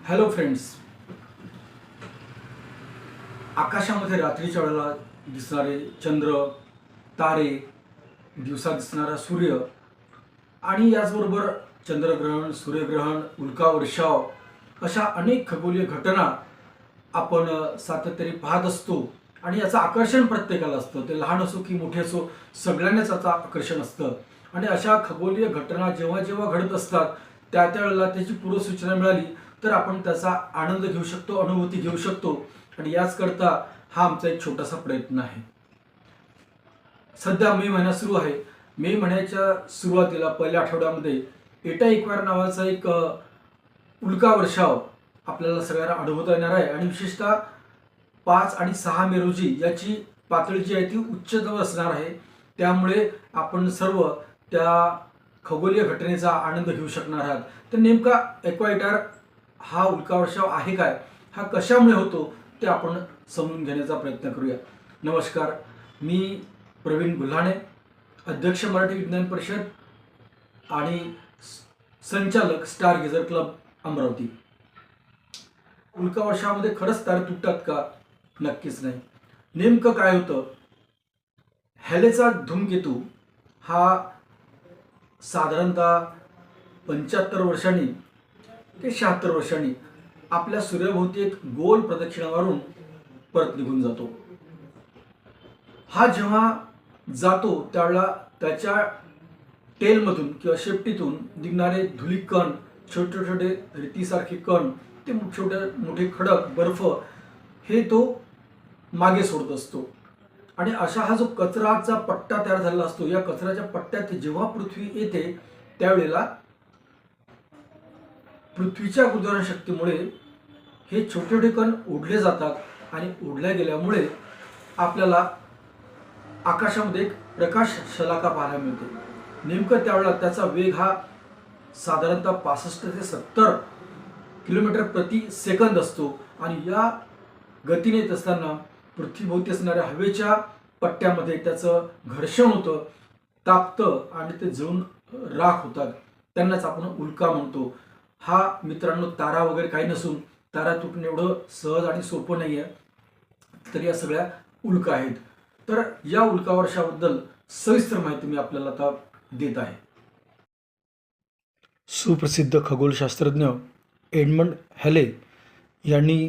Hello friends, आकाशामध्ये रात्रीच्या वेळेला दिसणारे चंद्र, तारे, दिवसा दिसणारा सूर्य आणि याचबरोबर चंद्रग्रहण, सूर्यग्रहण, उल्कावर्षाव अशा अनेक खगोलीय घटना आपण सातत्याने पाहत असतो आणि याचं आकर्षण प्रत्येकाला असतं. ते लहान असो की मोठे असो, सगळ्यांनाच याचं आकर्षण असतं. आणि अशा खगोलीय घटना जेव्हा जेव्हा घडत असतात त्या वेळेला त्याची पूर्वसूचना मिळाली तर आपण त्याचा आनंद घेऊ शकतो, अनुभूती घेऊ शकतो. आणि याचकरता हा आमचा एक छोटासा प्रयत्न आहे. सध्या मे महिना सुरू आहे. मे महिन्याच्या सुरुवातीला पहिल्या आठवड्यामध्ये एटा इक्वायर नावाचा एक उल्कावर्षाव आपल्याला सगळ्यांना अनुभवता येणार आहे. आणि विशेषतः 5 आणि 6 मे रोजी याची पातळी जी आहे ती उच्चतम असणार आहे. त्यामुळे आपण सर्व त्या खगोलीय घटनेचा आनंद घेऊ शकणार आहात. तर नेमका एक्वायटर हा उल्कावर्षाव आहे काय, हा कशामुळे होतो ते आपण समजून घेण्याचा प्रयत्न करूया. नमस्कार, मी प्रवीण गुल्हाणे, अध्यक्ष मराठी विज्ञान परिषद आणि संचालक स्टार गेजर क्लब अमरावती. उल्कावर्षामध्ये खरंच तारे तुटतात का? नक्कीच नाही. नेमकं काय होतं? हॅलेचा धूमकेतू हा साधारणतः 75 वर्षांनी ते 76 वर्षांनी आपल्या सूर्याभोवती एक गोल प्रदक्षिणा मारून परत निघून जातो. हा जेव्हा जातो त्यावेळेला त्याच्या टेलमधून किंवा शेपटीतून निघणारे धुलिक कण, छोटे छोटे रेतीसारखे कण, ते छोटे मोठे खडक, बर्फ हे तो मागे सोडत असतो. आणि अशा हा जो कचराचा पट्टा तयार झालेला असतो, या कचऱ्याच्या पट्ट्यात जेव्हा पृथ्वी येते त्यावेळेला पृथ्वीच्या गुरुत्वाकर्षण शक्तीमुळे हे छोटे छोटे कण ओढले जातात आणि ओढल्या गेल्यामुळे आपल्याला आकाशामध्ये एक प्रकाश शलाका पाहायला मिळते. नेमकं त्यावेळेला त्याचा वेग हा साधारणतः 65 ते 70 किलोमीटर प्रति सेकंद असतो. आणि या गतीने येत असताना पृथ्वीभोवती असणाऱ्या हवेच्या पट्ट्यामध्ये त्याचं घर्षण होतं, तापतं आणि ते जळून राख होतात. त्यांनाच आपण उल्का म्हणतो. हा मित्रांनो तारा वगैरे काही नसून तारा तुटणं एवढं सहज आणि सोपं नाही आहे. तर या सगळ्या उल्का आहेत. तर या उल्कावर्षाबद्दल सविस्तर माहिती मी आपल्याला आता देत आहे. सुप्रसिद्ध खगोलशास्त्रज्ञ एडमंड हॅले यांनी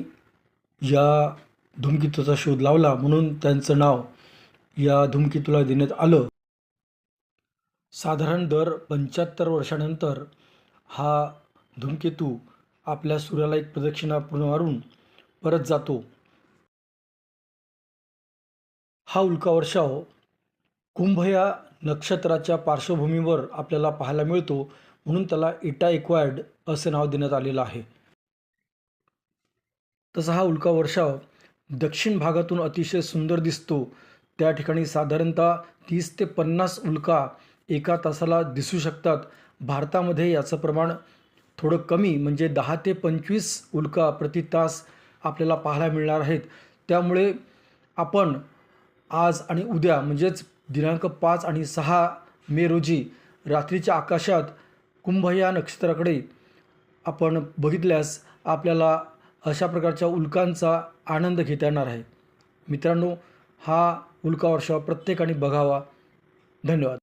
या धूमकेतूचा शोध लावला, म्हणून त्यांचं नाव या धूमकेतूला देण्यात आलं. साधारण दर 75 वर्षानंतर हा धूमकेतू आपल्या सूर्याला एक प्रदक्षिणा पूर्ण मारून परत जातो. हा उल्कावर्षाव कुंभ या नक्षत्राच्या पार्श्वभूमीवर आपल्याला पाहायला मिळतो, म्हणून त्याला एटा इक्वायर्ड असे नाव देण्यात आलेलं आहे. तसा हा उल्कावर्षाव दक्षिण भागातून अतिशय सुंदर दिसतो. त्या ठिकाणी साधारणतः 30 ते 50 उल्का एका तासाला दिसू शकतात. भारतामध्ये याचं प्रमाण थोडं कमी, म्हणजे 10 ते 25 उल्का प्रति तास आपल्याला पाहायला मिळणार आहेत. त्यामुळे आपण आज आणि उद्या म्हणजेच दिनांक 5 आणि 6 मे रोजी रात्रीच्या आकाशात कुंभ या नक्षत्राकडे आपण बघितल्यास आपल्याला अशा प्रकारच्या उल्कांचा आनंद घेता येणार आहे. मित्रांनो, हा उल्कावर्षाव प्रत्येकाने बघावा. धन्यवाद.